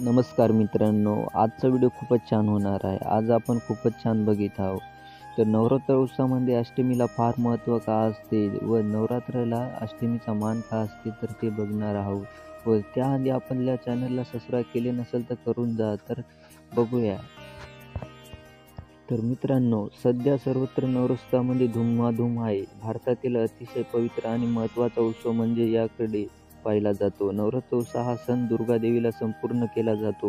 नमस्कार मित्रांनो, आजचा व्हिडिओ खूपच छान होणार आहे. आज आपण खूपच छान बघत आहोत. तर नवरात्र उत्सवामध्ये अष्टमीला फार महत्त्व का असते व नवरात्राला अष्टमीचा मान का असते तर ते बघणार आहोत. व त्याआधी आपल्या चॅनलला सबस्क्राईब केले नसेल तर करून जा. तर बघूया. तर मित्रांनो, सध्या सर्वत्र नवरोत्सवामध्ये धुमाधूम आहे. भारतातील अतिशय पवित्र आणि महत्त्वाचा उत्सव म्हणजे याकडे पाहिला जातो. नवरात्रोत्सव हा सण दुर्गा देवीला संपूर्ण केला जातो.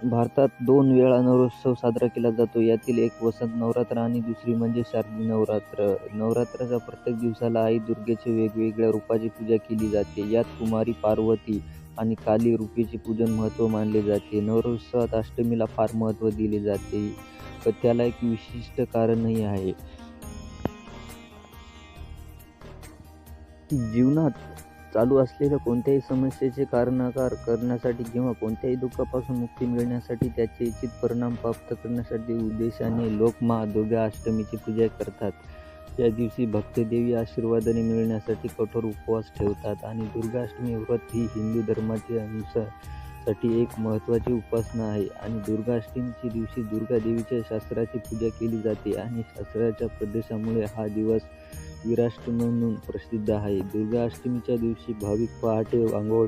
भारतात 2 वेळा नवरोत्सव साजरा केला जातो. यातील एक वसंत नवरात्र आणि दुसरी म्हणजे शारदीय नवरात्र. नवरात्राच्या प्रत्येक दिवसाला आई दुर्गेच्या वेगवेगळ्या रूपाची पूजा केली जाते. यात कुमारी पार्वती आणि काली रूपाचे पूजन महत्त्व मानले जाते. नवरोत्सवात अष्टमीला फार महत्त्व दिले जाते व त्याला एक विशिष्ट कारणही आहे. जीवनात चालू असलेल्या कोणत्याही समस्येचे कारणकार करण्यासाठी किंवा कोणत्याही दुःखापासून मुक्ती मिळण्यासाठी त्याचे इच्छित परिणाम प्राप्त करण्यासाठी उद्देशाने लोक दुर्गा अष्टमीची पूजा करतात. या दिवशी भक्त देवी आशीर्वादाने मिळण्यासाठी कठोर उपवास ठेवतात आणि दुर्गा अष्टमी व्रत ही हिंदू धर्माच्या अनुसारसाठी एक महत्त्वाची उपासना आहे. आणि दुर्गा अष्टमीच्या दिवशी दुर्गा देवीच्या शास्त्राची पूजा केली जाते आणि शास्त्राच्या प्रदेशामुळे हा दिवस वीराष्टमी म्हणून प्रसिद्ध आहे. दुर्गा अष्टमीच्या दिवशी भाविक पहाटे अंघोळ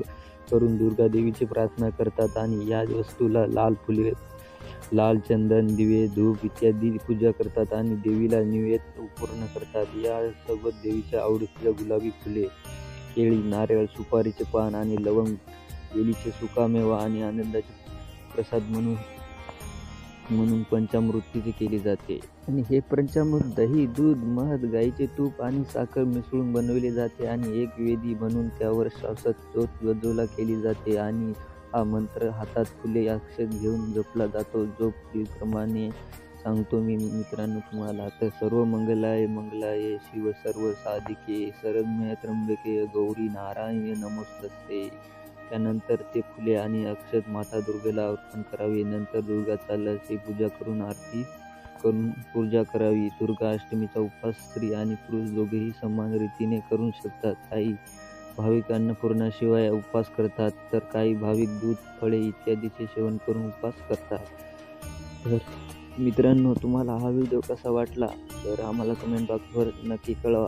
करून दुर्गा देवीची प्रार्थना करतात आणि या वस्तूला लाल फुले, लाल चंदन, दिवे, धूप इत्यादी पूजा करतात आणि देवीला नैवेद्य पूर्ण करतात. यासोबत देवीच्या आवडीच्या गुलाबी फुले, केळी, नारळ, सुपारीचे पान आणि लवंग, वेलीचे सुकामेवा आणि आनंदाचे प्रसाद म्हणून पंचामृतीचे केले जाते. आणि हे पंचामृत दही, दूध, मध, गाईचे तूप आणि साखर मिसळून बनवले जाते आणि एक वेदी बनवून त्यावर शाश्वत ज्योत प्रज्वलित केली जाते आणि हा मंत्र हातात फुले अक्षत घेऊन जपला जातो. जो पुढीलप्रमाणे सांगतो मी मित्रांनो तुम्हाला. तर सर्व मंगलाय शिव सर्व साधिके शरण्ये त्र्यंबके गौरी नारायणी नमोस्तुते. त्यानंतर ते फुले आणि अक्षत माता दुर्गेला अर्पण करावे. नंतर दुर्गा चालाची पूजा करून आरती करून पूजा करावी. दुर्गा अष्टमीचा उपवास स्त्री आणि पुरुष दोघेही समान रीतीने करू शकतात. काही भाविक अन्नपूर्णाशिवाय उपवास करतात तर काही भाविक दूध, फळे इत्यादीचे सेवन करून उपवास करतात. तर मित्रांनो, तुम्हाला हा व्हिडिओ कसा वाटला तर आम्हाला कमेंट बॉक्सवर नक्की कळवा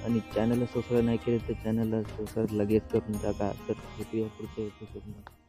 आणि चॅनलला सबस्क्राईब नाही केले तर चॅनलला सबस्क्राईब लगेच करून टाका. तर भेटूया पुढच्या एपिसोडमध्ये.